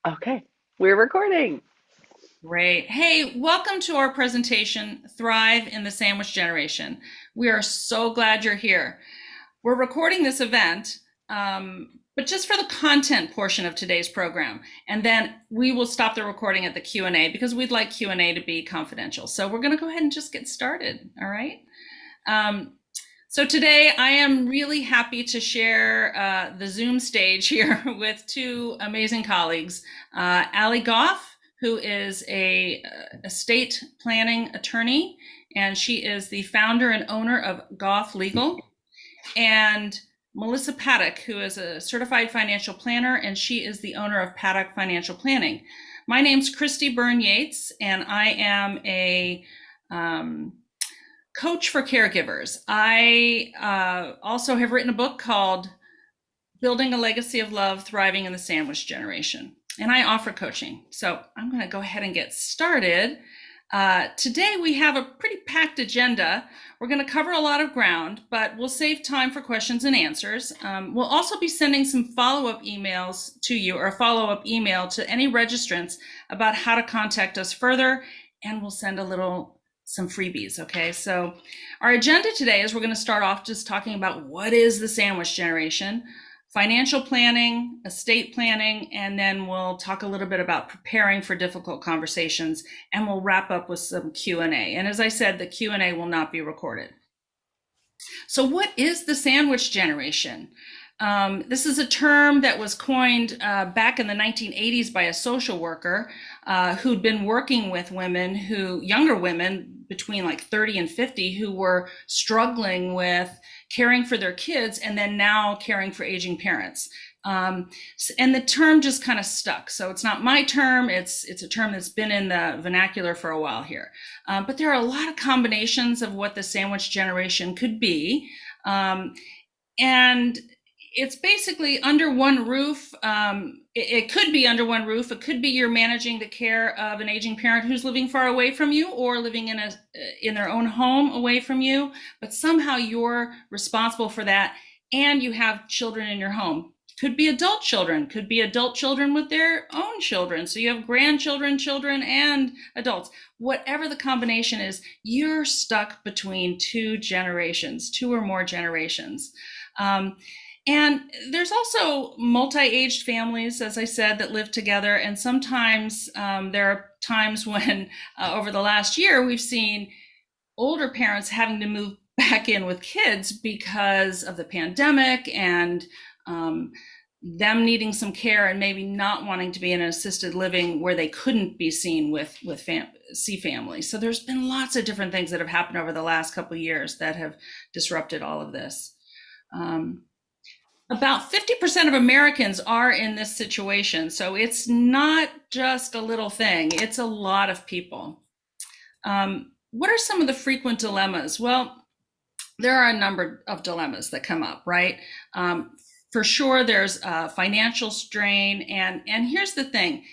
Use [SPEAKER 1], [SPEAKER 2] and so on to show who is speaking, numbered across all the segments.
[SPEAKER 1] Okay, we're recording.
[SPEAKER 2] Great. Hey, welcome to our presentation, Thrive in the Sandwich Generation. We are so glad you're here. We're recording this event, but just for the content portion of today's program. And then we will stop the recording at the Q&A because we'd like Q&A to be confidential. So we're going to go ahead and just get started, all right? So today I am really happy to share the Zoom stage here with two amazing colleagues, Allie Goff, who is a estate planning attorney, and she is the founder and owner of Goff Legal, and Melissa Paddock, who is a certified financial planner, and she is the owner of Paddock Financial Planning. My name's Christy Bryne Yates, and I am a coach for caregivers. I also have written a book called Building a Legacy of Love, Thriving in the Sandwich Generation, and I offer coaching. So I'm going to go ahead and get started. Today we have a pretty packed agenda. We're going to cover a lot of ground, but we'll save time for questions and answers. We'll also be sending some follow-up emails to you, or a follow-up email to any registrants about how to contact us further, and we'll send some freebies, okay? So our agenda today is we're going to start off just talking about what is the sandwich generation, financial planning, estate planning, and then we'll talk a little bit about preparing for difficult conversations, and we'll wrap up with some Q&A. And as I said, the Q&A will not be recorded. So what is the sandwich generation? This is a term that was coined back in the 1980s by a social worker who'd been working with younger women between like 30 and 50, who were struggling with caring for their kids and then now caring for aging parents. And the term just kind of stuck. So it's not my term, it's a term that's been in the vernacular for a while here. But there are a lot of combinations of what the sandwich generation could be. And it's basically under one roof. It could be under one roof. It could be you're managing the care of an aging parent who's living far away from you or living in their own home away from you, but somehow you're responsible for that and you have children in your home. Could be adult children with their own children. So you have grandchildren, children, and adults. Whatever the combination is, you're stuck between two or more generations. And there's also multi-aged families, as I said, that live together. And sometimes there are times when over the last year, we've seen older parents having to move back in with kids because of the pandemic and them needing some care and maybe not wanting to be in an assisted living where they couldn't be seen with families. So there's been lots of different things that have happened over the last couple of years that have disrupted all of this. About 50% of Americans are in this situation. So it's not just a little thing, it's a lot of people. What are some of the frequent dilemmas? Well, there are a number of dilemmas that come up, right? For sure, there's a financial strain. And here's the thing,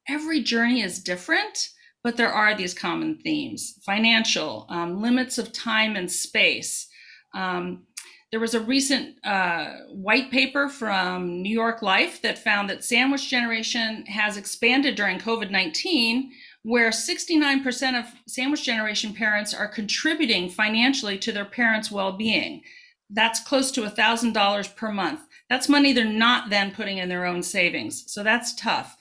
[SPEAKER 2] every journey is different, but there are these common themes. Financial, limits of time and space. There was a recent white paper from New York Life that found that sandwich generation has expanded during COVID-19, where 69% of sandwich generation parents are contributing financially to their parents' well-being. That's close to $1,000 per month. That's money they're not then putting in their own savings. So that's tough.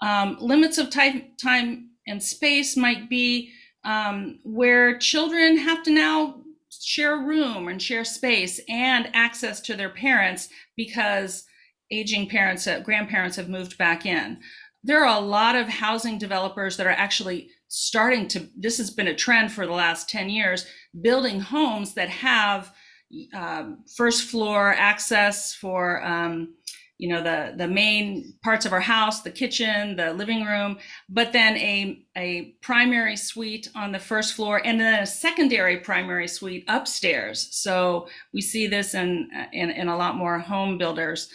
[SPEAKER 2] Limits of time and space might be where children have to now share a room and share space and access to their parents because aging parents, grandparents have moved back in. There are a lot of housing developers that are actually this has been a trend for the last 10 years, building homes that have first floor access for the main parts of our house, the kitchen, the living room, but then a primary suite on the first floor and then a secondary primary suite upstairs. So we see this in a lot more home builders.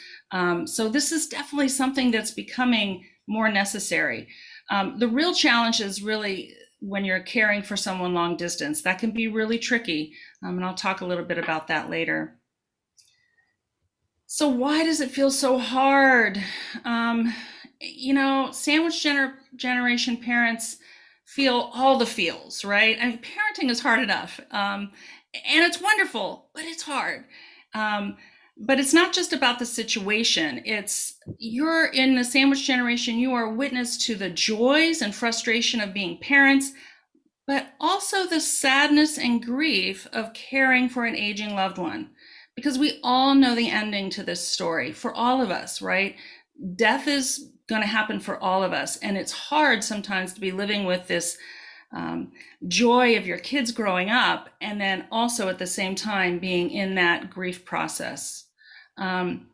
[SPEAKER 2] So this is definitely something that's becoming more necessary. The real challenge is really when you're caring for someone long distance. That can be really tricky. And I'll talk a little bit about that later. So why does it feel so hard? sandwich generation parents feel all the feels, right? I mean, parenting is hard enough, and it's wonderful, but it's hard. Um, but it's not just about the situation. It's you're in the sandwich generation. You are witness to the joys and frustration of being parents, but also the sadness and grief of caring for an aging loved one. Because we all know the ending to this story for all of us, right? Death is going to happen for all of us. And it's hard sometimes to be living with this joy of your kids growing up, and then also at the same time being in that grief process. Um,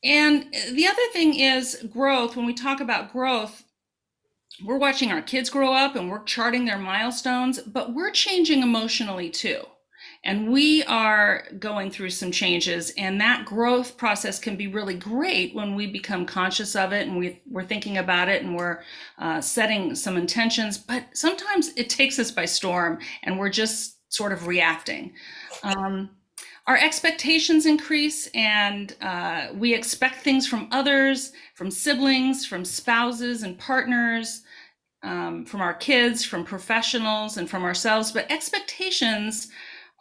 [SPEAKER 2] and the other thing is growth. When we talk about growth, we're watching our kids grow up and we're charting their milestones, but we're changing emotionally too. And we are going through some changes, and that growth process can be really great when we become conscious of it and we're thinking about it and we're setting some intentions. But sometimes it takes us by storm and we're just sort of reacting. Our expectations increase, and we expect things from others, from siblings, from spouses and partners, from our kids, from professionals, and from ourselves. But expectations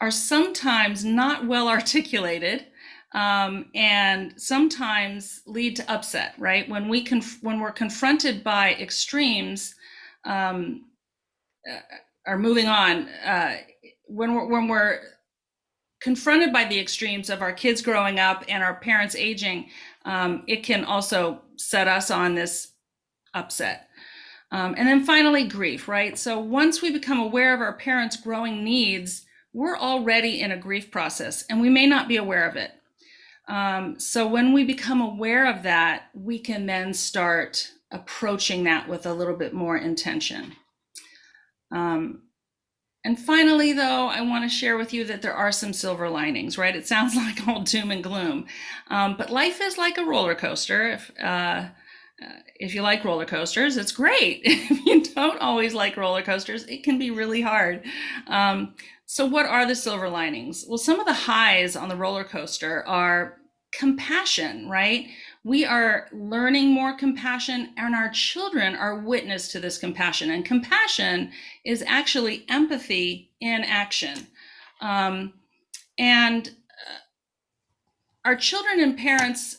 [SPEAKER 2] are sometimes not well articulated, and sometimes lead to upset. Right when we're confronted by extremes, or moving on, when we're confronted by the extremes of our kids growing up and our parents aging, it can also set us on this upset. And then finally, grief, right? So once we become aware of our parents' growing needs, we're already in a grief process and we may not be aware of it. So when we become aware of that, we can then start approaching that with a little bit more intention. And finally, though, I want to share with you that there are some silver linings, right? It sounds like all doom and gloom, but life is like a roller coaster. If you like roller coasters, it's great. If you don't always like roller coasters, it can be really hard. So what are the silver linings? Well, some of the highs on the roller coaster are compassion, right? We are learning more compassion, and our children are witness to this compassion. And compassion is actually empathy in action. And our children and parents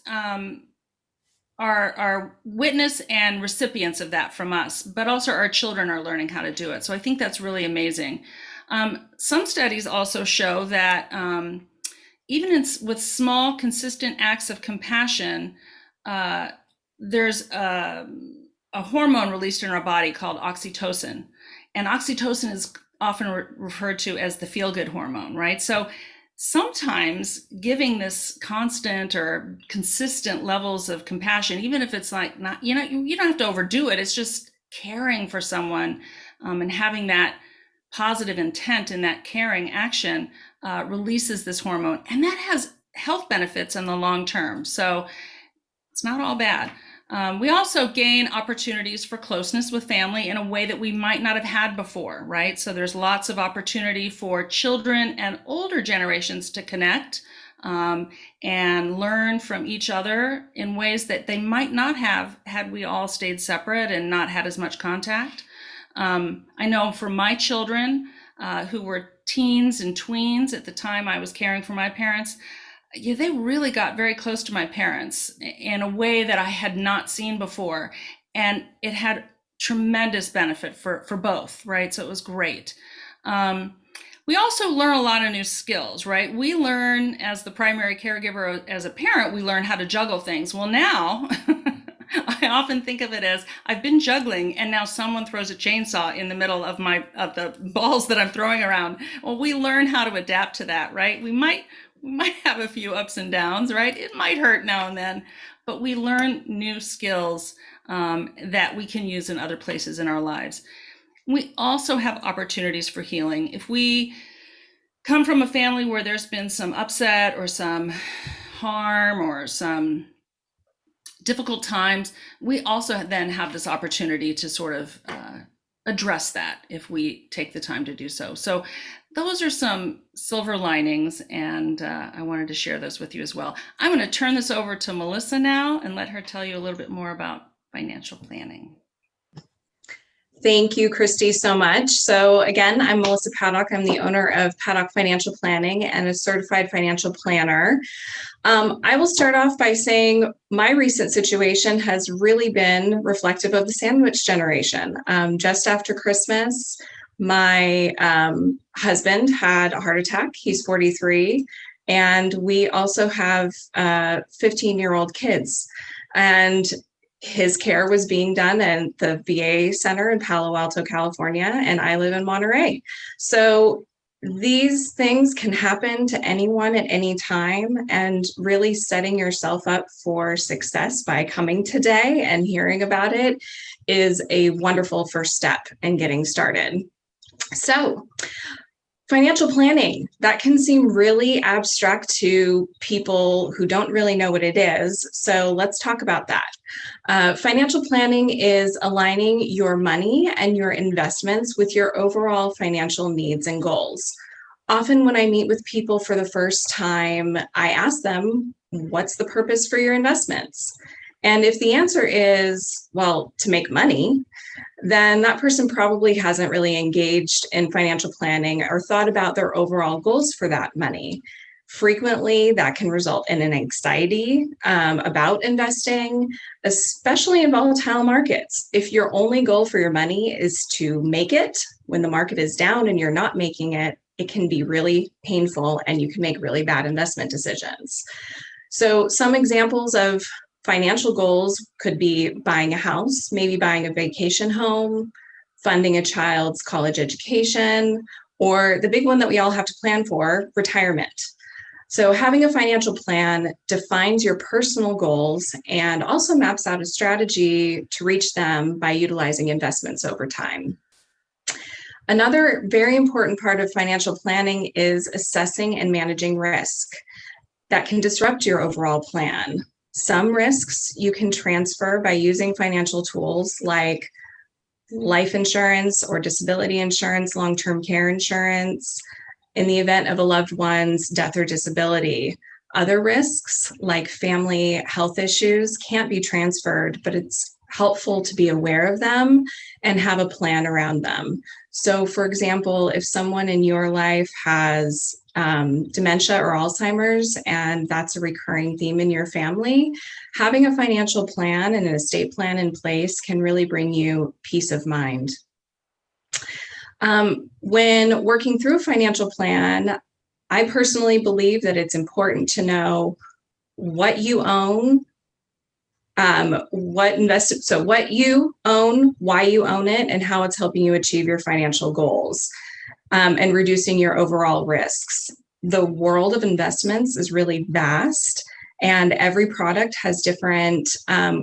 [SPEAKER 2] are witness and recipients of that from us, but also our children are learning how to do it. So I think that's really amazing. Some studies also show that even with small, consistent acts of compassion, there's a hormone released in our body called oxytocin. And oxytocin is often referred to as the feel-good hormone, right? So sometimes giving this constant or consistent levels of compassion, even if it's like not, you don't have to overdo it. It's just caring for someone, and having that positive intent in that caring action releases this hormone, and that has health benefits in the long term. So it's not all bad. We also gain opportunities for closeness with family in a way that we might not have had before, right? So there's lots of opportunity for children and older generations to connect and learn from each other in ways that they might not have had we all stayed separate and not had as much contact. I know for my children who were teens and tweens at the time I was caring for my parents, they really got very close to my parents in a way that I had not seen before. And it had tremendous benefit for both, right? So it was great. We also learn a lot of new skills, right? We learn as the primary caregiver, as a parent, we learn how to juggle things. Well, now I often think of it as I've been juggling and now someone throws a chainsaw in the middle of the balls that I'm throwing around. Well, we learn how to adapt to that, right? We might have a few ups and downs, right? It might hurt now and then, but we learn new skills that we can use in other places in our lives. We also have opportunities for healing. If we come from a family where there's been some upset or some harm or some difficult times, we also then have this opportunity to sort of address that if we take the time to do so. So those are some silver linings, and I wanted to share those with you as well. I'm going to turn this over to Melissa now and let her tell you a little bit more about financial planning?
[SPEAKER 3] Thank you, Christy, so much. So again, I'm Melissa Paddock. I'm the owner of Paddock Financial Planning and a certified financial planner. I will start off by saying my recent situation has really been reflective of the sandwich generation. Just after Christmas, my husband had a heart attack. He's 43. And we also have 15-year-old kids. And his care was being done at the VA center in Palo Alto, California, and I live in Monterey. So these things can happen to anyone at any time, and really setting yourself up for success by coming today and hearing about it is a wonderful first step in getting started. So financial planning, that can seem really abstract to people who don't really know what it is. So let's talk about that. Financial planning is aligning your money and your investments with your overall financial needs and goals. Often when I meet with people for the first time, I ask them, what's the purpose for your investments? And if the answer is, well, to make money, then that person probably hasn't really engaged in financial planning or thought about their overall goals for that money. Frequently, that can result in an anxiety about investing, especially in volatile markets. If your only goal for your money is to make it when the market is down and you're not making it, it can be really painful and you can make really bad investment decisions. So some examples of financial goals could be buying a house, maybe buying a vacation home, funding a child's college education, or the big one that we all have to plan for, retirement. So having a financial plan defines your personal goals and also maps out a strategy to reach them by utilizing investments over time. Another very important part of financial planning is assessing and managing risk that can disrupt your overall plan. Some risks you can transfer by using financial tools like life insurance or disability insurance, long-term care insurance, in the event of a loved one's death or disability. Other risks like family health issues can't be transferred, but it's helpful to be aware of them and have a plan around them. So for example, if someone in your life has dementia or Alzheimer's, and that's a recurring theme in your family, having a financial plan and an estate plan in place can really bring you peace of mind. When working through a financial plan, I personally believe that it's important to know what you own, what you own, why you own it, and how it's helping you achieve your financial goals, and reducing your overall risks. The world of investments is really vast, and every product has different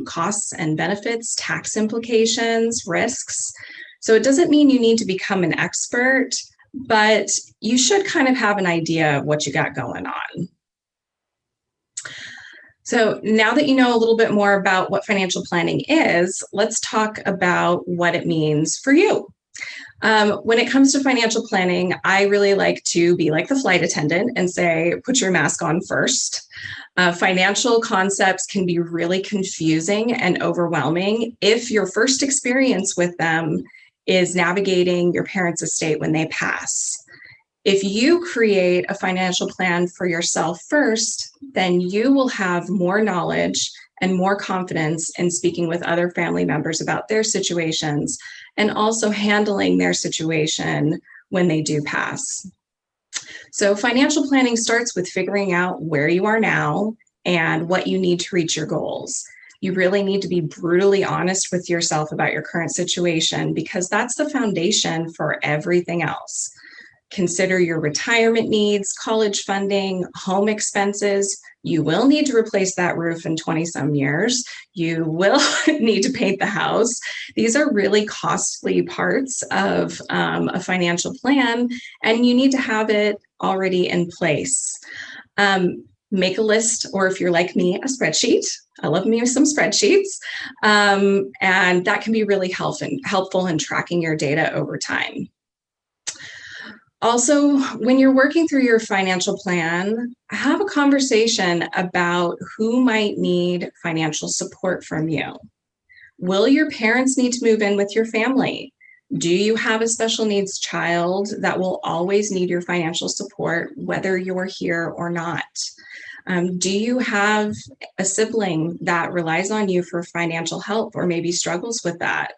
[SPEAKER 3] costs and benefits, tax implications, risks. So it doesn't mean you need to become an expert, but you should kind of have an idea of what you got going on. So now that you know a little bit more about what financial planning is, let's talk about what it means for you. When it comes to financial planning, I really like to be like the flight attendant and say, put your mask on first. Financial concepts can be really confusing and overwhelming if your first experience with them is navigating your parents' estate when they pass. If you create a financial plan for yourself first, then you will have more knowledge and more confidence in speaking with other family members about their situations and also handling their situation when they do pass. So financial planning starts with figuring out where you are now and what you need to reach your goals. You really need to be brutally honest with yourself about your current situation because that's the foundation for everything else. Consider your retirement needs, college funding, home expenses. You will need to replace that roof in 20-some years. You will need to paint the house. These are really costly parts of a financial plan, and you need to have it already in place. Make a list, or if you're like me, a spreadsheet. I love me some spreadsheets. And that can be really helpful in tracking your data over time. Also, when you're working through your financial plan, have a conversation about who might need financial support from you. Will your parents need to move in with your family? Do you have a special needs child that will always need your financial support, whether you're here or not? Do you have a sibling that relies on you for financial help or maybe struggles with that?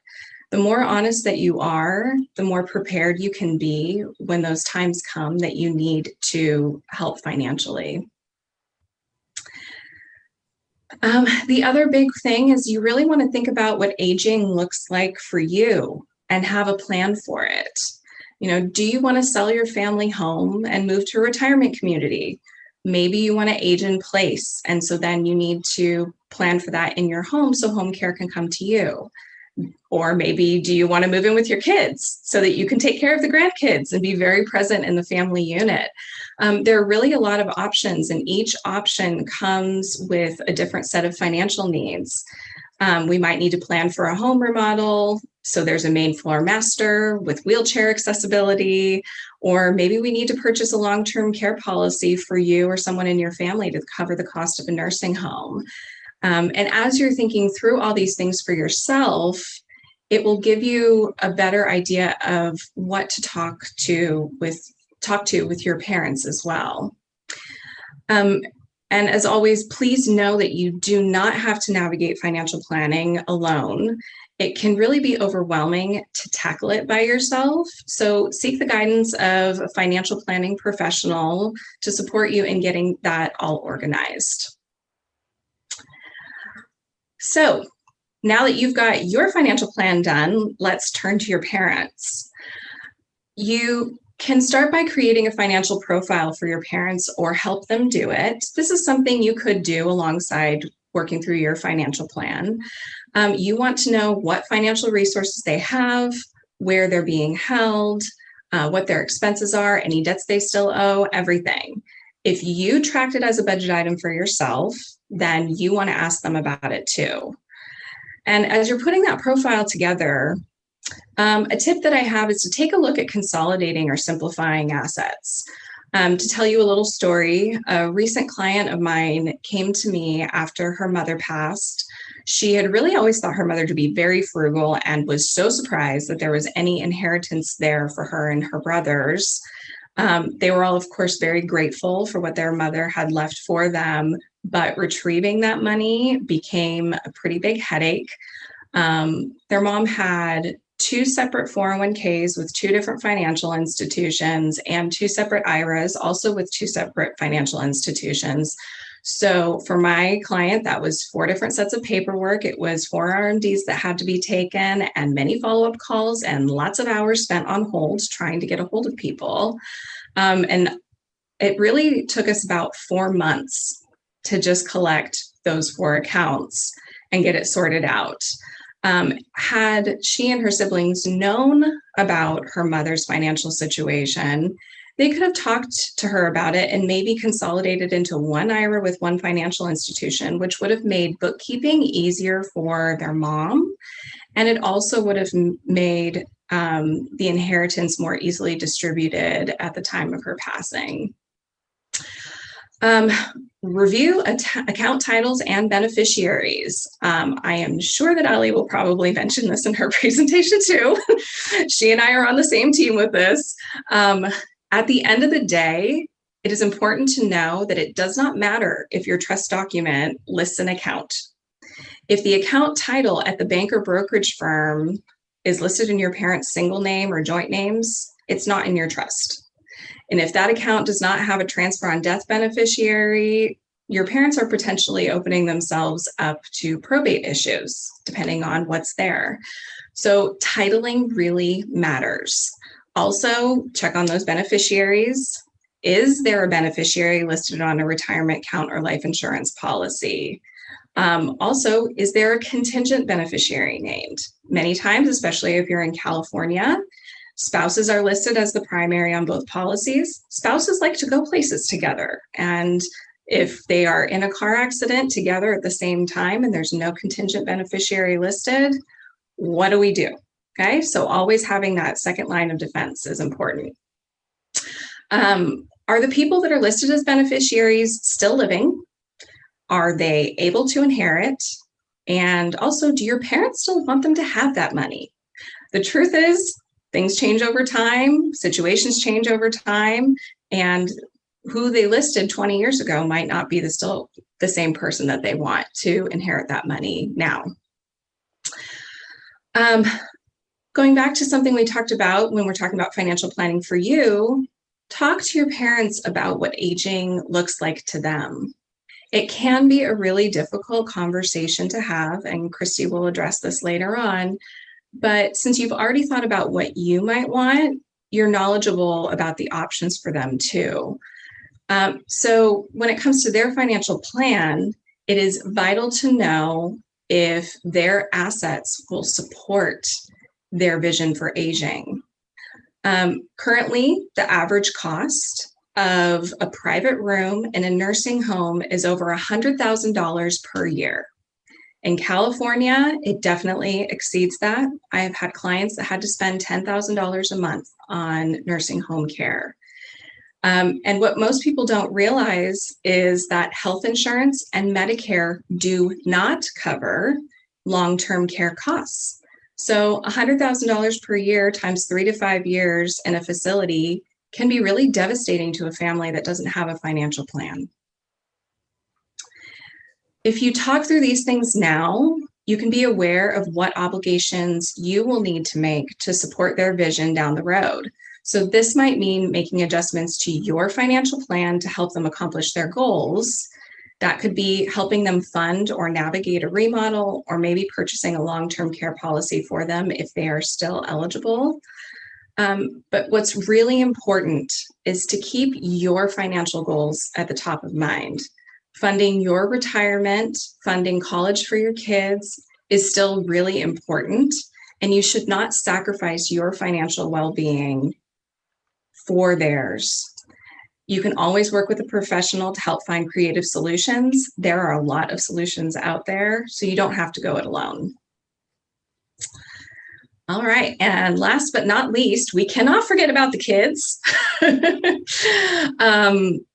[SPEAKER 3] The more honest that you are, the more prepared you can be when those times come that you need to help financially. The other big thing is you really want to think about what aging looks like for you and have a plan for it. Do you want to sell your family home and move to a retirement community? Maybe you want to age in place, and so then you need to plan for that in your home so home care can come to you. Or maybe do you want to move in with your kids so that you can take care of the grandkids and be very present in the family unit? There are really a lot of options, and each option comes with a different set of financial needs. We might need to plan for a home remodel, so there's a main floor master with wheelchair accessibility, or maybe we need to purchase a long-term care policy for you or someone in your family to cover the cost of a nursing home. And as you're thinking through all these things for yourself, it will give you a better idea of what to talk to with your parents as well. And as always, please know that you do not have to navigate financial planning alone. It can really be overwhelming to tackle it by yourself. So seek the guidance of a financial planning professional to support you in getting that all organized. So now that you've got your financial plan done, let's turn to your parents. You can start by creating a financial profile for your parents or help them do it. This is something you could do alongside working through your financial plan. You want to know what financial resources they have, where they're being held, what their expenses are, any debts they still owe, everything. If you tracked it as a budget item for yourself, then you want to ask them about it too. And as you're putting that profile together, a tip that I have is to take a look at consolidating or simplifying assets. To tell you a little story, a recent client of mine came to me after her mother passed. She had really always thought her mother to be very frugal and was so surprised that there was any inheritance there for her and her brothers. They were all, of course, very grateful for what their mother had left for them, but retrieving that money became a pretty big headache. Their mom had 2 separate 401ks with 2 different financial institutions and 2 separate IRAs, also with 2 separate financial institutions. So for my client, that was 4 different sets of paperwork. It was 4 RMDs that had to be taken and many follow-up calls and lots of hours spent on hold trying to get a hold of people. And it really took us about 4 months to just collect those 4 accounts and get it sorted out. Had she and her siblings known about her mother's financial situation, they could have talked to her about it and maybe consolidated into 1 IRA with 1 financial institution, which would have made bookkeeping easier for their mom. And it also would have made the inheritance more easily distributed at the time of her passing. Review account titles and beneficiaries. I am sure that Ali will probably mention this in her presentation too. She and I are on the same team with this. At the end of the day, it is important to know that it does not matter if your trust document lists an account. If the account title at the bank or brokerage firm is listed in your parents' single name or joint names, it's not in your trust. And if that account does not have a transfer on death beneficiary, your parents are potentially opening themselves up to probate issues, depending on what's there. So titling really matters. Also, check on those beneficiaries. Is there a beneficiary listed on a retirement account or life insurance policy? Also, is there a contingent beneficiary named? Many times, especially if you're in California, spouses are listed as the primary on both policies. Spouses like to go places together. And if they are in a car accident together at the same time and there's no contingent beneficiary listed, what do we do? Okay, so always having that second line of defense is important. Are the people that are listed as beneficiaries still living? Are they able to inherit? And also, do your parents still want them to have that money? The truth is, things change over time, situations change over time, and who they listed 20 years ago might not be still the same person that they want to inherit that money now. Going back to something we talked about when we're talking about financial planning for you, talk to your parents about what aging looks like to them. It can be a really difficult conversation to have, and Christy will address this later on. But since you've already thought about what you might want, you're knowledgeable about the options for them too. So when it comes to their financial plan, it is vital to know if their assets will support their vision for aging. Currently, the average cost of a private room in a nursing home is over $100,000 per year. In California, it definitely exceeds that. I have had clients that had to spend $10,000 a month on nursing home care. And what most people don't realize is that health insurance and Medicare do not cover long-term care costs. So $100,000 per year times 3 to 5 years in a facility can be really devastating to a family that doesn't have a financial plan. If you talk through these things now, you can be aware of what obligations you will need to make to support their vision down the road. So this might mean making adjustments to your financial plan to help them accomplish their goals. That could be helping them fund or navigate a remodel, or maybe purchasing a long-term care policy for them if they are still eligible. But what's really important is to keep your financial goals at the top of mind. Funding your retirement, funding college for your kids is still really important, and you should not sacrifice your financial well-being for theirs. You can always work with a professional to help find creative solutions. There are a lot of solutions out there, so you don't have to go it alone. All right, and last but not least, we cannot forget about the kids.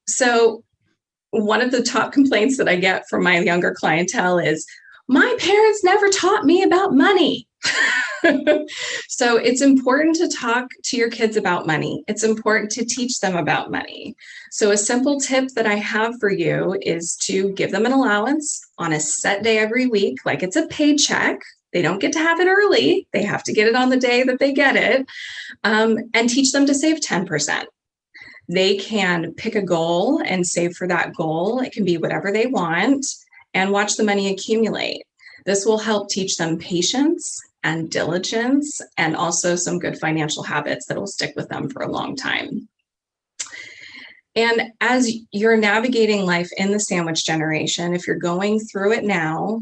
[SPEAKER 3] So one of the top complaints that I get from my younger clientele is, my parents never taught me about money. So it's important to talk to your kids about money. It's important to teach them about money. So a simple tip that I have for you is to give them an allowance on a set day every week, like it's a paycheck. They don't get to have it early. They have to get it on the day that they get it, and teach them to save 10%. They can pick a goal and save for that goal. It can be whatever they want, and watch the money accumulate. This will help teach them patience and diligence, and also some good financial habits that will stick with them for a long time. And as you're navigating life in the sandwich generation, if you're going through it now,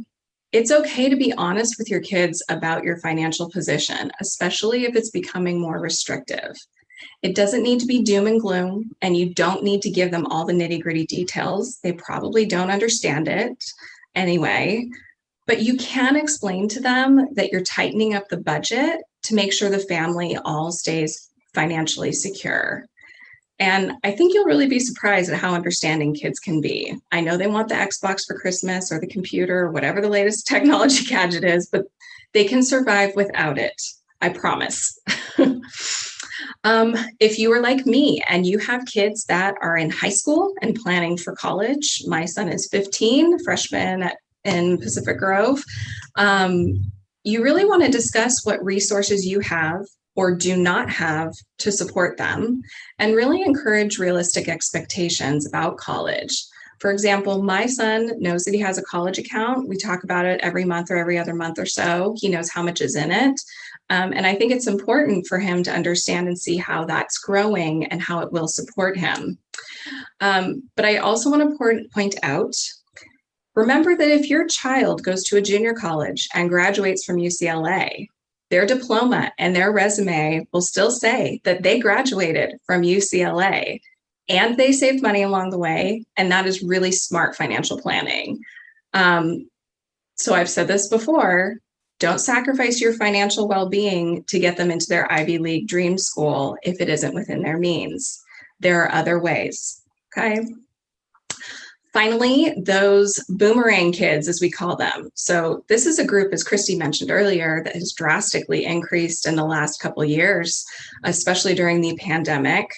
[SPEAKER 3] it's okay to be honest with your kids about your financial position, especially if it's becoming more restrictive. It doesn't need to be doom and gloom, and you don't need to give them all the nitty-gritty details. They probably don't understand it anyway, but you can explain to them that you're tightening up the budget to make sure the family all stays financially secure. And I think you'll really be surprised at how understanding kids can be. I know they want the Xbox for Christmas or the computer or whatever the latest technology gadget is, but they can survive without it. I promise. If you are like me and you have kids that are in high school and planning for college, my son is 15, freshman in Pacific Grove, you really want to discuss what resources you have or do not have to support them, and really encourage realistic expectations about college. For example, my son knows that he has a college account. We talk about it every month or every other month or so. He knows how much is in it. And I think it's important for him to understand and see how that's growing and how it will support him. But I also want to point out, remember that if your child goes to a junior college and graduates from UCLA, their diploma and their resume will still say that they graduated from UCLA and they saved money along the way. And that is really smart financial planning. So I've said this before, don't sacrifice your financial well-being to get them into their Ivy League dream school if it isn't within their means. There are other ways, okay? Finally, those boomerang kids, as we call them. So this is a group, as Christy mentioned earlier, that has drastically increased in the last couple of years, especially during the pandemic.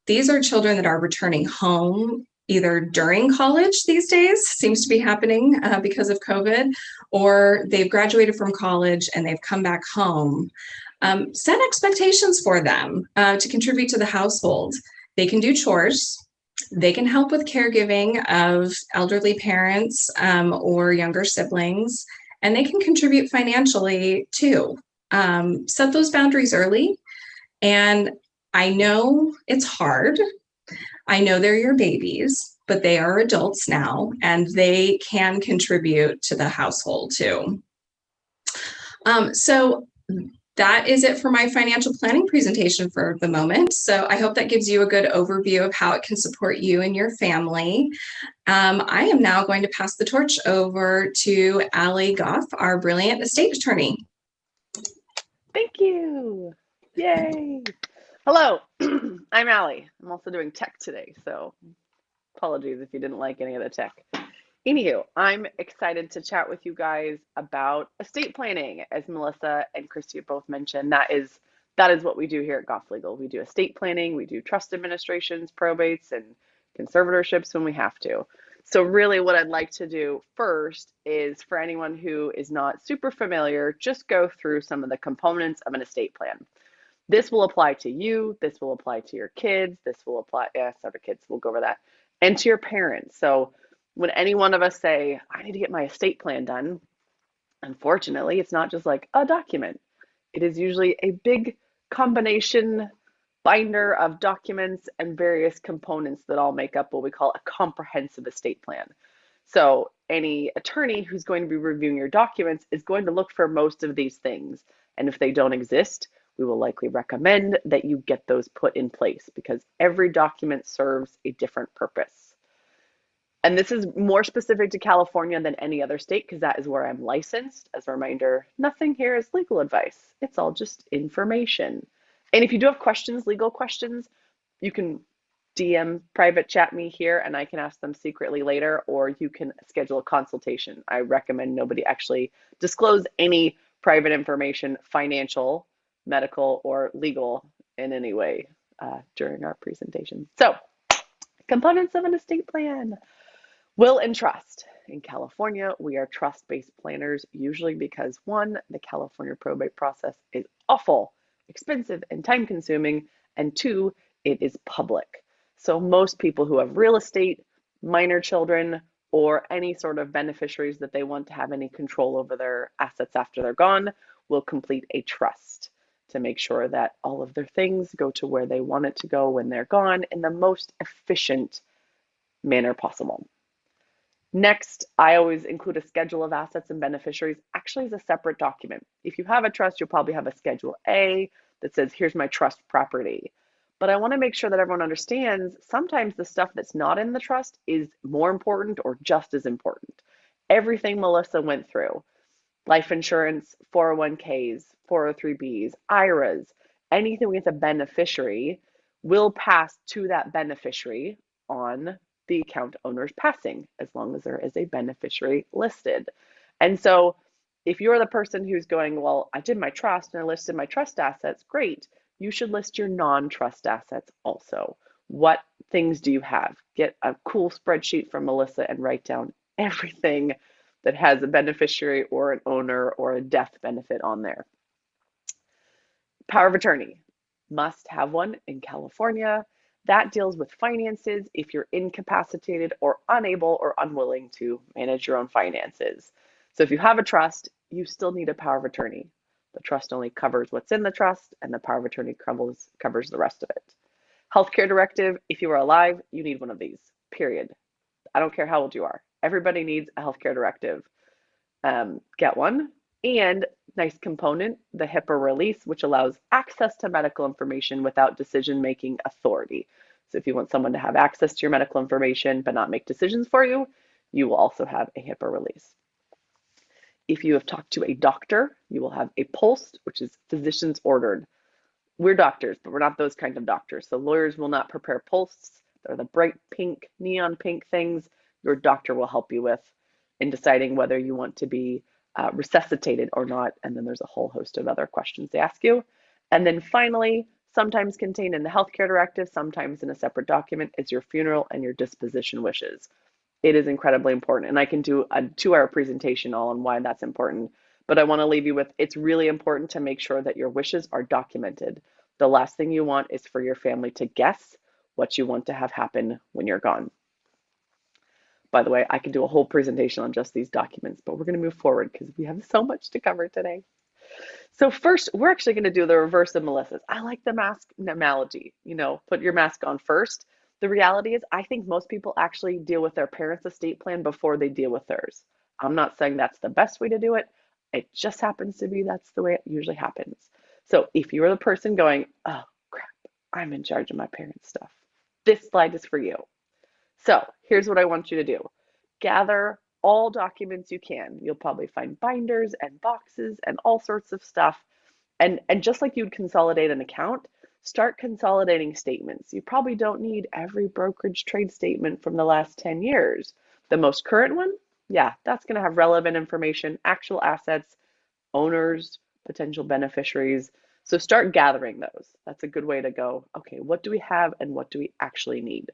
[SPEAKER 3] These are children that are returning home either during college these days, seems to be happening because of COVID, or they've graduated from college and they've come back home. Set expectations for them to contribute to the household. They can do chores. They can help with caregiving of elderly parents or younger siblings, and they can contribute financially too. Set those boundaries early. And I know it's hard. I know they're your babies, but they are adults now and they can contribute to the household too. So that is it for my financial planning presentation for the moment. So I hope that gives you a good overview of how it can support you and your family. I am now going to pass the torch over to Allie Goff, our brilliant estate attorney.
[SPEAKER 1] Thank you. Yay. Hello, I'm Allie. I'm also doing tech today, so apologies if you didn't like any of the tech. Anywho, I'm excited to chat with you guys about estate planning. As Melissa and Christy both mentioned, that is what we do here at Goff Legal. We do estate planning, we do trust administrations, probates, and conservatorships when we have to. So really what I'd like to do first is, for anyone who is not super familiar, just go through some of the components of an estate plan. This will apply to you, this will apply to your kids, this will apply, separate kids, we'll go over that, and to your parents. So when any one of us say, I need to get my estate plan done, unfortunately, it's not just like a document. It is usually a big combination binder of documents and various components that all make up what we call a comprehensive estate plan. So any attorney who's going to be reviewing your documents is going to look for most of these things. And if they don't exist, we will likely recommend that you get those put in place because every document serves a different purpose. And this is more specific to California than any other state because that is where I'm licensed. As a reminder, nothing here is legal advice. It's all just information. And if you do have questions, legal questions, you can DM private chat me here and I can ask them secretly later, or you can schedule a consultation. I recommend nobody actually disclose any private information, financial, medical, or legal in any way during our presentation. So, components of an estate plan. Will and trust. In California, we are trust-based planners, usually because one, the California probate process is awful, expensive, and time-consuming, and two, it is public. So most people who have real estate, minor children, or any sort of beneficiaries that they want to have any control over their assets after they're gone will complete a trust to make sure that all of their things go to where they want it to go when they're gone in the most efficient manner possible. Next, I always include a schedule of assets and beneficiaries, actually as a separate document. If you have a trust, you'll probably have a Schedule A that says, here's my trust property. But I want to make sure that everyone understands sometimes the stuff that's not in the trust is more important or just as important. Everything Melissa went through, life insurance, 401ks, 403bs, IRAs, anything with a beneficiary will pass to that beneficiary on the account owner's passing, as long as there is a beneficiary listed. And so if you're the person who's going, well, I did my trust and I listed my trust assets, great. You should list your non-trust assets also. What things do you have? Get a cool spreadsheet from Melissa and write down everything that has a beneficiary or an owner or a death benefit on there. Power of attorney. Must have one in California. That deals with finances if you're incapacitated or unable or unwilling to manage your own finances. So if you have a trust, you still need a power of attorney. The trust only covers what's in the trust, and the power of attorney covers the rest of it. Healthcare directive, if you are alive, you need one of these, period. I don't care how old you are. Everybody needs a healthcare directive. Get one. And nice component, the HIPAA release, which allows access to medical information without decision-making authority. So if you want someone to have access to your medical information but not make decisions for you, you will also have a HIPAA release. If you have talked to a doctor, you will have a POLST, which is physicians ordered. We're doctors, but we're not those kind of doctors. So lawyers will not prepare POLSTs. They're the bright pink, neon pink things. your doctor will help you with in deciding whether you want to be resuscitated or not. And then there's a whole host of other questions they ask you. And then finally, sometimes contained in the healthcare directive, sometimes in a separate document, is your funeral and your disposition wishes. It is incredibly important. And I can do a 2-hour presentation all on why that's important. But I want to leave you with, it's really important to make sure that your wishes are documented. The last thing you want is for your family to guess what you want to have happen when you're gone. By the way, I can do a whole presentation on just these documents, but we're going to move forward because we have so much to cover today. So first, we're actually going to do the reverse of Melissa's. I like the mask analogy, put your mask on first. The reality is, I think most people actually deal with their parents' estate plan before they deal with theirs. I'm not saying that's the best way to do it. It just happens to be that's the way it usually happens. So if you are the person going, oh crap, I'm in charge of my parents' stuff, this slide is for you. So here's what I want you to do. Gather all documents you can. You'll probably find binders and boxes and all sorts of stuff. And just like you'd consolidate an account, start consolidating statements. You probably don't need every brokerage trade statement from the last 10 years. The most current one, yeah, that's going to have relevant information, actual assets, owners, potential beneficiaries. So start gathering those. That's a good way to go, okay, what do we have and what do we actually need?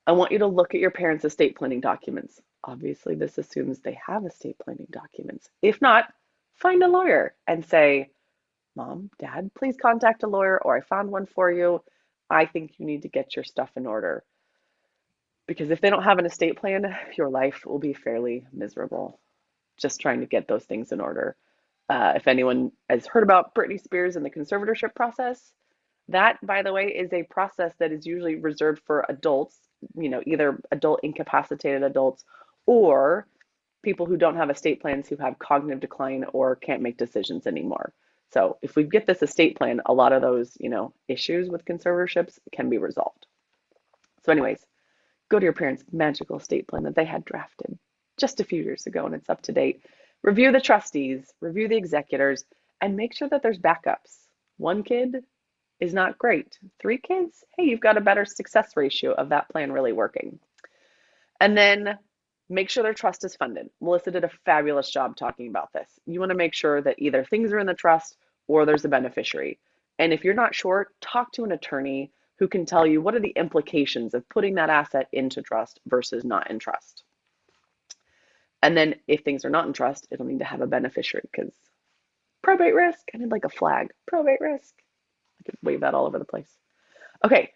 [SPEAKER 1] I want you to look at your parents' estate planning documents. Obviously, this assumes they have estate planning documents. If not, find a lawyer and say, Mom, Dad, please contact a lawyer, or I found one for you. I think you need to get your stuff in order. Because if they don't have an estate plan, your life will be fairly miserable just trying to get those things in order. If anyone has heard about Britney Spears and the conservatorship process, that, by the way, is a process that is usually reserved for adults, either adult incapacitated adults or people who don't have estate plans who have cognitive decline or can't make decisions anymore. So if we get this estate plan, a lot of those, issues with conservatorships can be resolved. So anyways, go to your parents' magical estate plan that they had drafted just a few years ago and it's up to date. Review the trustees, review the executors, and make sure that there's backups. 1 kid is not great. 3 kids, hey, you've got a better success ratio of that plan really working. And then make sure their trust is funded. Melissa did a fabulous job talking about this. You want to make sure that either things are in the trust or there's a beneficiary. And if you're not sure, talk to an attorney who can tell you what are the implications of putting that asset into trust versus not in trust. And then if things are not in trust, it'll need to have a beneficiary because probate risk, I need like a flag, probate risk. I could wave that all over the place. Okay,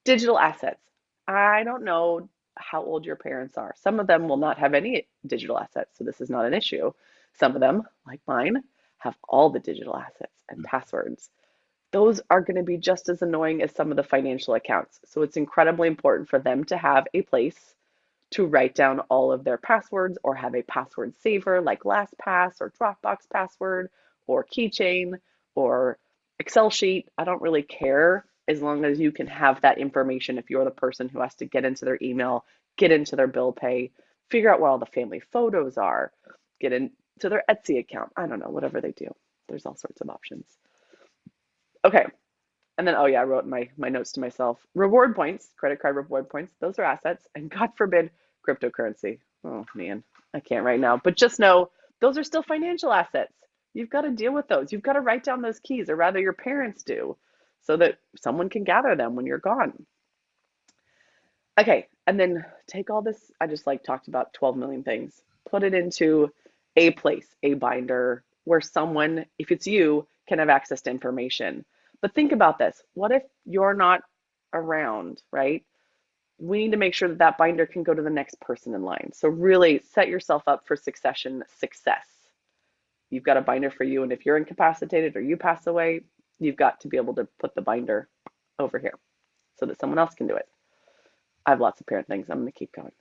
[SPEAKER 1] digital assets. I don't know how old your parents are. Some of them will not have any digital assets, so this is not an issue. Some of them, like mine, have all the digital assets and passwords. Those are going to be just as annoying as some of the financial accounts. So it's incredibly important for them to have a place to write down all of their passwords or have a password saver like LastPass or Dropbox password or Keychain or Excel sheet. I don't really care as long as you can have that information if you're the person who has to get into their email, get into their bill pay, figure out where all the family photos are, get into their Etsy account. I don't know, whatever they do. There's all sorts of options. Okay. And then, oh yeah, I wrote my notes to myself. Reward points, credit card reward points, those are assets. And God forbid, cryptocurrency. Oh man, I can't right now. But just know, those are still financial assets. You've got to deal with those. You've got to write down those keys, or rather your parents do, so that someone can gather them when you're gone. Okay, and then take all this, I just talked about 12 million things, put it into a place, a binder, where someone, if it's you, can have access to information. But think about this. What if you're not around, right? We need to make sure that that binder can go to the next person in line. So really set yourself up for succession success. You've got a binder for you, and if you're incapacitated or you pass away, you've got to be able to put the binder over here so that someone else can do it. I have lots of parent things. I'm going to keep going.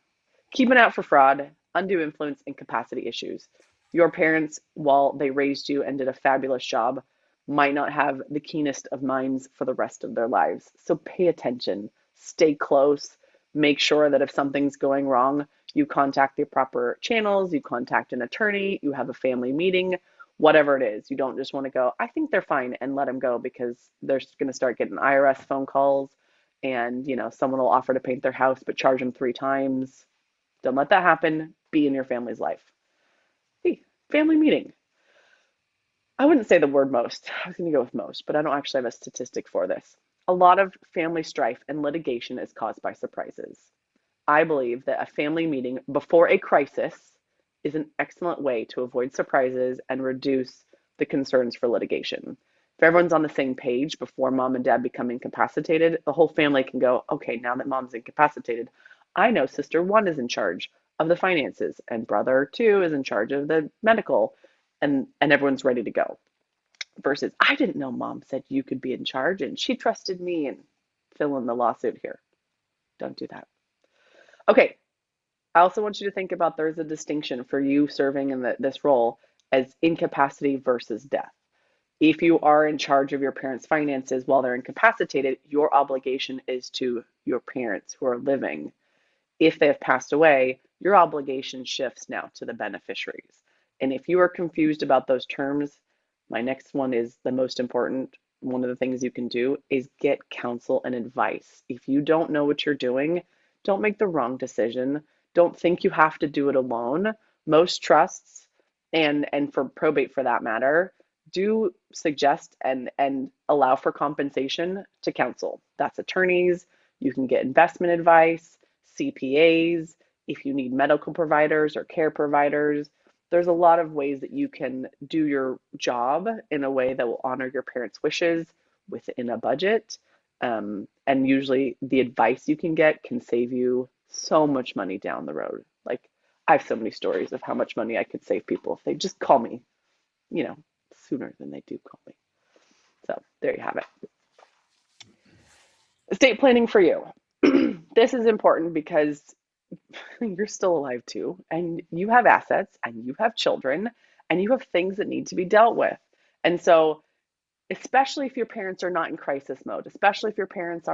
[SPEAKER 1] Keep an eye out for fraud, undue influence, and capacity issues. Your parents, while they raised you and did a fabulous job, might not have the keenest of minds for the rest of their lives. So pay attention, stay close, make sure that if something's going wrong, you contact the proper channels, you contact an attorney, you have a family meeting, whatever it is. You don't just want to go, I think they're fine, and let them go, because they're going to start getting IRS phone calls and someone will offer to paint their house but charge them 3 times. Don't let that happen. Be in your family's life. Hey, family meeting. I wouldn't say the word most. I was going to go with most, but I don't actually have a statistic for this. A lot of family strife and litigation is caused by surprises. I believe that a family meeting before a crisis is an excellent way to avoid surprises and reduce the concerns for litigation. If everyone's on the same page before mom and dad become incapacitated, the whole family can go, okay, now that mom's incapacitated, I know sister one is in charge of the finances and brother two is in charge of the medical, and everyone's ready to go. Versus, I didn't know mom said you could be in charge and she trusted me, and fill in the lawsuit here. Don't do that. Okay, I also want you to think about there's a distinction for you serving in this role as incapacity versus death. If you are in charge of your parents' finances while they're incapacitated, your obligation is to your parents who are living. If they have passed away, your obligation shifts now to the beneficiaries. And if you are confused about those terms, my next one is the most important. One of the things you can do is get counsel and advice. If you don't know what you're doing, don't make the wrong decision. Don't think you have to do it alone. Most trusts, and for probate for that matter, do suggest and allow for compensation to counsel. That's attorneys. You can get investment advice, CPAs, if you need medical providers or care providers. There's a lot of ways that you can do your job in a way that will honor your parents' wishes within a budget. And usually the advice you can get can save you so much money down the road. Like, I have so many stories of how much money I could save people if they just call me, sooner than they do call me. So there you have it. Estate planning for you. This is important because you're still alive too, and you have assets, and you have children, and you have things that need to be dealt with. And so, especially if your parents are not in crisis mode, especially if your parents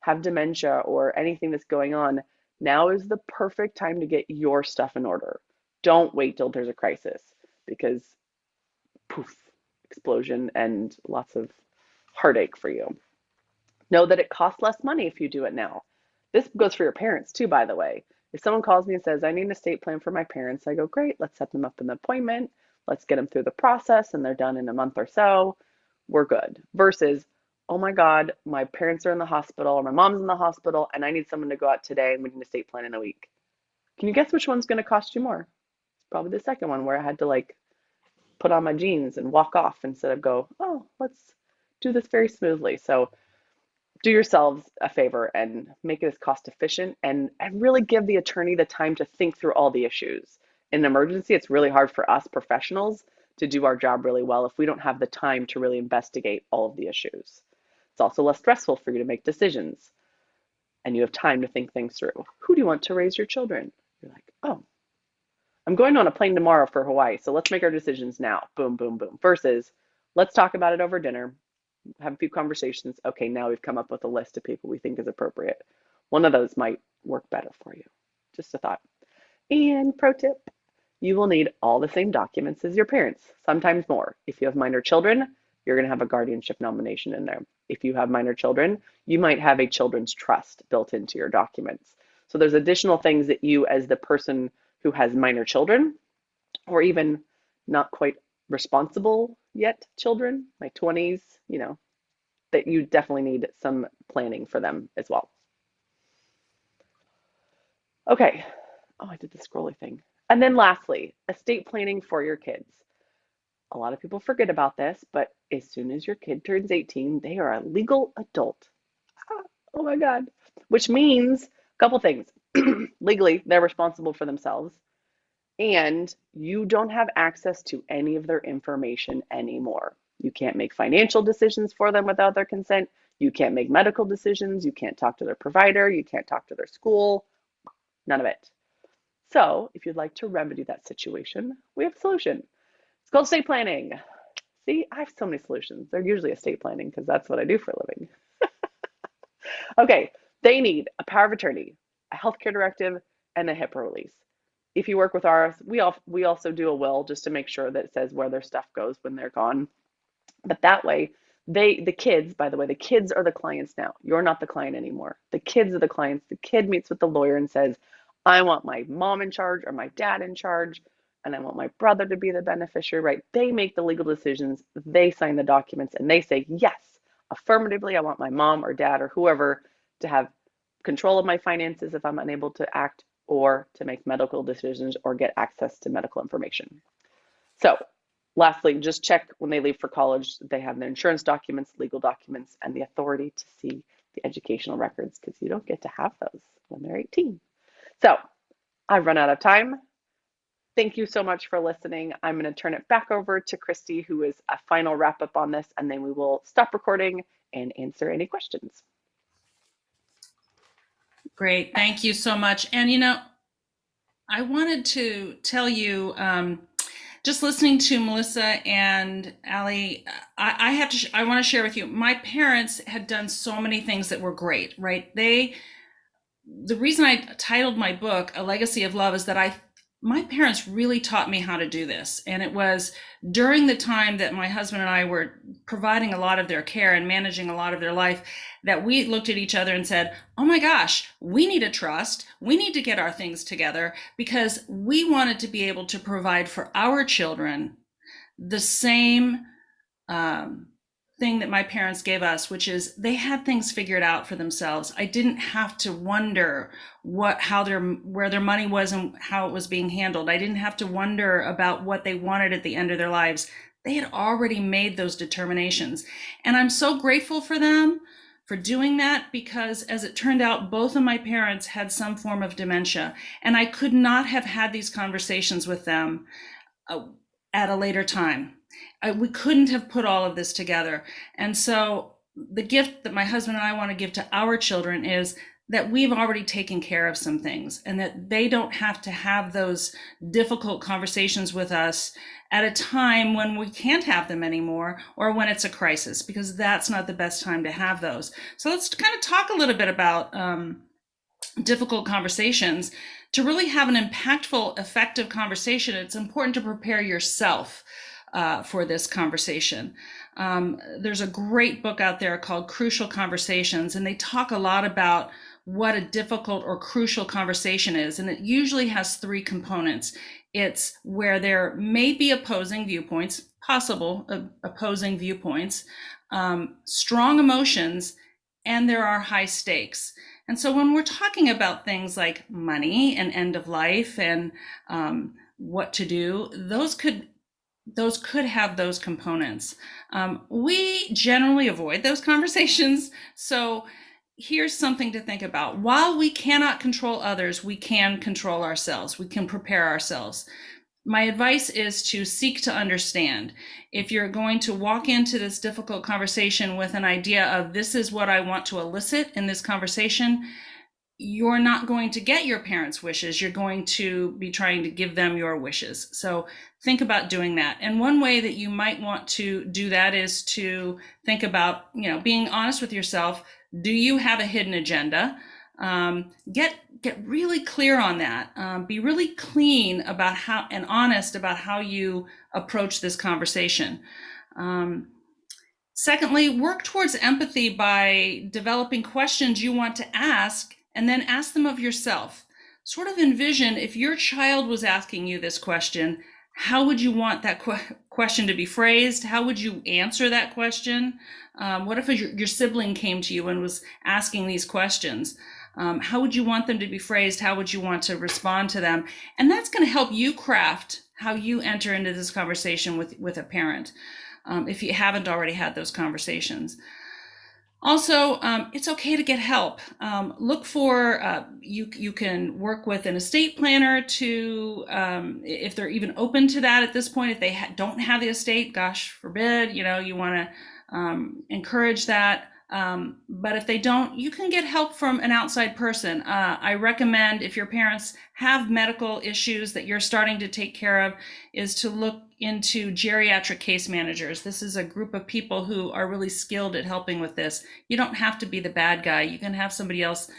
[SPEAKER 1] have dementia or anything that's going on, now is the perfect time to get your stuff in order. Don't wait till there's a crisis, because poof, explosion and lots of heartache for you. Know that it costs less money if you do it now. This goes for your parents too, by the way. If someone calls me and says, I need an estate plan for my parents, I go, great, let's set them up an appointment. Let's get them through the process and they're done in a month or so. We're good. Versus, oh my God, my parents are in the hospital or my mom's in the hospital and I need someone to go out today and we need an estate plan in a week. Can you guess which one's going to cost you more? It's probably the second one, where I had to put on my jeans and walk off instead of go, oh, let's do this very smoothly. So do yourselves a favor and make it as cost efficient, and really give the attorney the time to think through all the issues. In an emergency, it's really hard for us professionals to do our job really well if we don't have the time to really investigate all of the issues. It's also less stressful for you to make decisions, and you have time to think things through. Who do you want to raise your children? You're like, oh, I'm going on a plane tomorrow for Hawaii, so let's make our decisions now. Boom, boom, boom. Versus, let's talk about it over dinner, have a few conversations. Okay, now we've come up with a list of people we think is appropriate. One of those might work better for you. Just a thought. And pro tip, you will need all the same documents as your parents, sometimes more. If you have minor children, you're going to have a guardianship nomination in there. If you have minor children, you might have a children's trust built into your documents. So there's additional things that you, as the person who has minor children, or even not quite responsible yet children, my 20s, that you definitely need some planning for them as well. Okay. Oh, I did the scrolly thing. And then lastly, estate planning for your kids. A lot of people forget about this, but as soon as your kid turns 18, they are a legal adult. Oh my God. Which means a couple things. Legally, they're responsible for themselves, and you don't have access to any of their information anymore. You can't make financial decisions for them without their consent. You can't make medical decisions. You can't talk to their provider. You can't talk to their school. None of it. So if you'd like to remedy that situation, we have a solution. It's called estate planning. See, I have so many solutions. They're usually estate planning because that's what I do for a living. Okay, they need a power of attorney, a healthcare directive, and a HIPAA release. If you work with ours, we also do a will just to make sure that it says where their stuff goes when they're gone. But that way, The kids, by the way, the kids are the clients now. You're not the client anymore. The kids are the clients. The kid meets with the lawyer and says, I want my mom in charge or my dad in charge, and I want my brother to be the beneficiary, right? They make the legal decisions, they sign the documents, and they say, yes, affirmatively, I want my mom or dad or whoever to have control of my finances if I'm unable to act, or to make medical decisions or get access to medical information. So, lastly, just check when they leave for college, they have their insurance documents, legal documents, and the authority to see the educational records, because you don't get to have those when they're 18. So, I've run out of time. Thank you so much for listening. I'm going to turn it back over to Christy, who is a final wrap up on this, and then we will stop recording and answer any questions.
[SPEAKER 2] Great. Thank you so much. And, I wanted to tell you, just listening to Melissa and Allie, I want to share with you, my parents had done so many things that were great, right? The reason I titled my book A Legacy of Love is that my parents really taught me how to do this. And it was during the time that my husband and I were providing a lot of their care and managing a lot of their life that we looked at each other and said, oh my gosh, we need a trust. We need to get our things together, because we wanted to be able to provide for our children the same thing that my parents gave us, which is they had things figured out for themselves. I didn't have to wonder where their money was and how it was being handled. I didn't have to wonder about what they wanted at the end of their lives. They had already made those determinations. And I'm so grateful for them for doing that, because as it turned out, both of my parents had some form of dementia, and I could not have had these conversations with them at a later time. We couldn't have put all of this together. And so the gift that my husband and I want to give to our children is that we've already taken care of some things, and that they don't have to have those difficult conversations with us at a time when we can't have them anymore, or when it's a crisis, because that's not the best time to have those. So let's kind of talk a little bit about difficult conversations. To really have an impactful, effective conversation, it's important to prepare yourself for this conversation. There's a great book out there called Crucial Conversations, and they talk a lot about what a difficult or crucial conversation is. And it usually has three components. It's where there may be opposing viewpoints, possible opposing viewpoints, strong emotions, and there are high stakes. And so when we're talking about things like money and end of life and what to do, those could have those components. We generally avoid those conversations. So here's something to think about. While we cannot control others, we can control ourselves. We can prepare ourselves. My advice is to seek to understand. If you're going to walk into this difficult conversation with an idea of this is what I want to elicit in this conversation, you're not going to get your parents' wishes. You're going to be trying to give them your wishes. So think about doing that. And one way that you might want to do that is to think about, being honest with yourself. Do you have a hidden agenda? Get really clear on that. Be really clean about how, and honest about how you approach this conversation. Secondly, work towards empathy by developing questions you want to ask, and then ask them of yourself. Sort of envision, if your child was asking you this question, how would you want that question to be phrased? How would you answer that question? What if your sibling came to you and was asking these questions? How would you want them to be phrased? How would you want to respond to them? And that's going to help you craft how you enter into this conversation with a parent, if you haven't already had those conversations. Also, it's okay to get help. Look for, you can work with an estate planner to, if they're even open to that at this point. If they don't have the estate, gosh forbid, you want to encourage that. But if they don't, you can get help from an outside person. I recommend, if your parents have medical issues that you're starting to take care of, is to look into geriatric case managers. This is a group of people who are really skilled at helping with this. You don't have to be the bad guy. You can have somebody else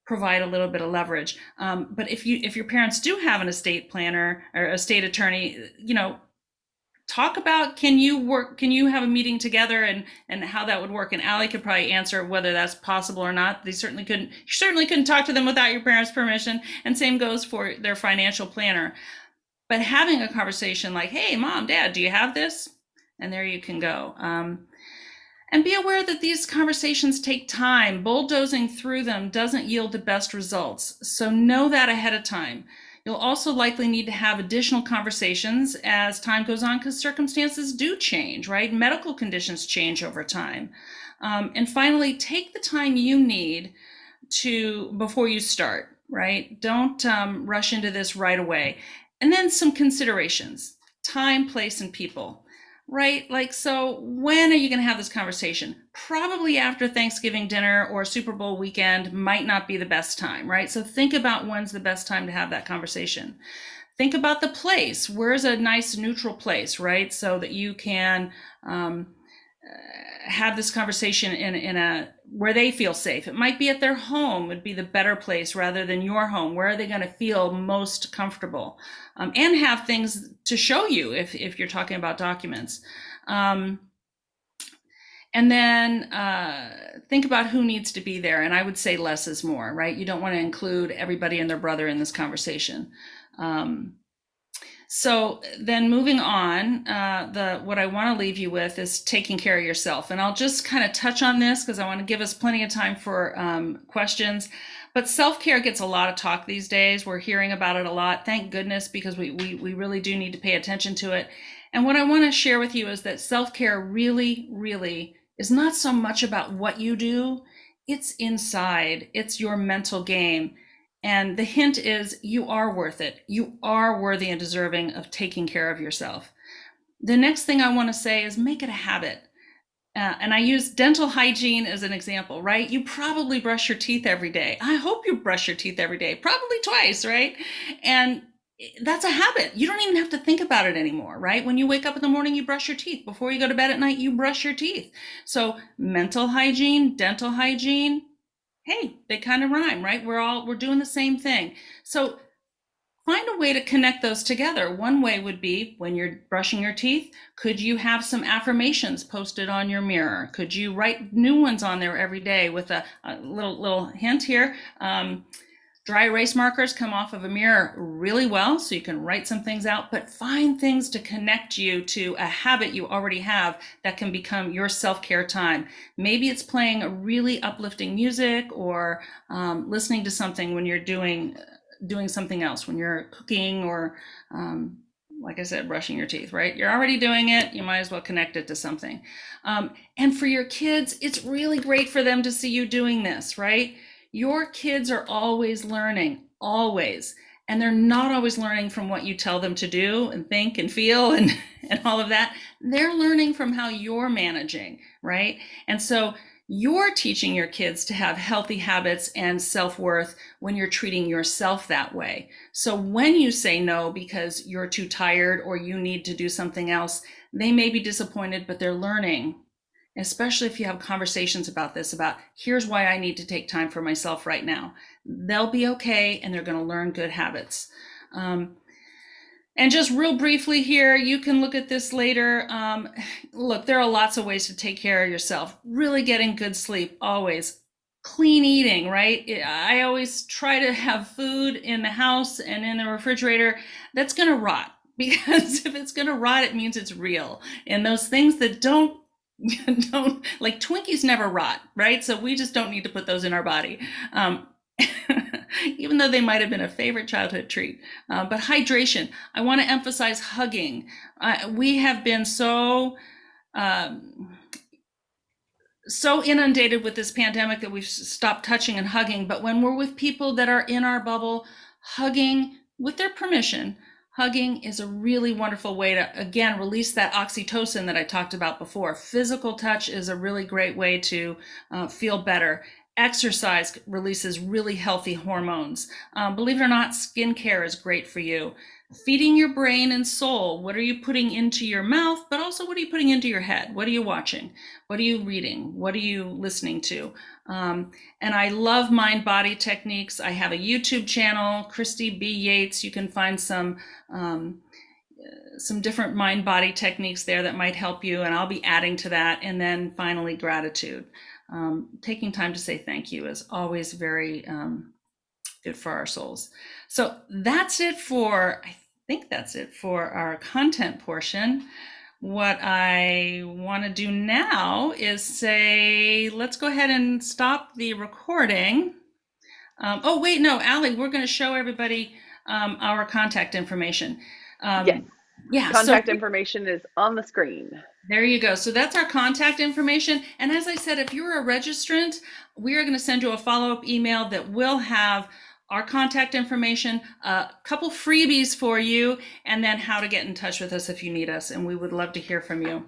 [SPEAKER 2] provide a little bit of leverage. But if your parents do have an estate planner or estate attorney, talk about, can you have a meeting together, and how that would work. And Allie could probably answer whether that's possible or not. You certainly couldn't talk to them without your parents' permission, and same goes for their financial planner. But having a conversation like, hey, mom, dad, do you have this? And there you can go. And be aware that these conversations take time. Bulldozing through them doesn't yield the best results. So know that ahead of time. You'll also likely need to have additional conversations as time goes on, because circumstances do change, right? Medical conditions change over time. And finally, take the time you need before you start, right? Don't rush into this right away. And then some considerations: time, place, and people. Right? Like, so when are you going to have this conversation? Probably after Thanksgiving dinner or Super Bowl weekend might not be the best time, right? So think about when's the best time to have that conversation. Think about the place. Where's a nice neutral place, right? So that you can have this conversation in a where they feel safe. It might be at their home would be the better place rather than your home. Where are they going to feel most comfortable? And have things to show you if you're talking about documents. And then think about who needs to be there. And I would say less is more, right? You don't want to include everybody and their brother in this conversation. So then moving on, what I want to leave you with is taking care of yourself. And I'll just kind of touch on this because I want to give us plenty of time for questions. But self-care gets a lot of talk these days. We're hearing about it a lot. Thank goodness, because we really do need to pay attention to it. And what I want to share with you is that self-care really, really is not so much about what you do. It's inside. It's your mental game. And the hint is you are worth it. You are worthy and deserving of taking care of yourself. The next thing I want to say is make it a habit. And I use dental hygiene as an example, right? You probably brush your teeth every day. I hope you brush your teeth every day, probably twice, right? And that's a habit. You don't even have to think about it anymore, right? When you wake up in the morning, you brush your teeth. Before you go to bed at night, you brush your teeth. So mental hygiene, dental hygiene, hey, they kind of rhyme, right? We're doing the same thing. So find a way to connect those together. One way would be when you're brushing your teeth, could you have some affirmations posted on your mirror? Could you write new ones on there every day with a little hint here? Dry erase markers come off of a mirror really well, so you can write some things out, but find things to connect you to a habit you already have that can become your self-care time. Maybe it's playing a really uplifting music, or listening to something when you're doing something else, when you're cooking, or like I said, brushing your teeth, right? You're already doing it. You might as well connect it to something. And for your kids, it's really great for them to see you doing this, right? Your kids are always learning, always. And they're not always learning from what you tell them to do and think and feel and all of that. They're learning from how you're managing, right? And so you're teaching your kids to have healthy habits and self-worth when you're treating yourself that way. So when you say no because you're too tired or you need to do something else, they may be disappointed, but they're learning. Especially if you have conversations about this, about here's why I need to take time for myself right now. They'll be okay, and they're going to learn good habits. And just real briefly here, you can look at this later. Look, there are lots of ways to take care of yourself. Really getting good sleep, always. Clean eating, right? I always try to have food in the house and in the refrigerator that's going to rot, because if it's going to rot, it means it's real. And those things that don't, like Twinkies never rot, right? So we just don't need to put those in our body. Even though they might have been a favorite childhood treat. But hydration, I want to emphasize hugging. We have been so inundated with this pandemic that we've stopped touching and hugging. But when we're with people that are in our bubble, hugging with their permission, hugging is a really wonderful way to, again, release that oxytocin that I talked about before. Physical touch is a really great way to feel better. Exercise releases really healthy hormones. Believe it or not, skincare is great for you. Feeding your brain and soul. What are you putting into your mouth, but also what are you putting into your head? What are you watching? What are you reading? What are you listening to? And I love mind-body techniques. I have a YouTube channel, Christy B. Yates. You can find some some different mind-body techniques there that might help you, and I'll be adding to that. And then finally, gratitude. Taking time to say thank you is always very good for our souls. So that's it for, I think that's it for our content portion. What I want to do now is say, let's go ahead and stop the recording. Oh, wait, no, Allie, we're going to show everybody our contact information.
[SPEAKER 1] Yes.
[SPEAKER 2] Yeah.
[SPEAKER 1] Contact information is on the screen.
[SPEAKER 2] There you go. So that's our contact information. And as I said, if you're a registrant, we are going to send you a follow-up email that will have our contact information, a couple freebies for you, and then how to get in touch with us if you need us. And we would love to hear from you.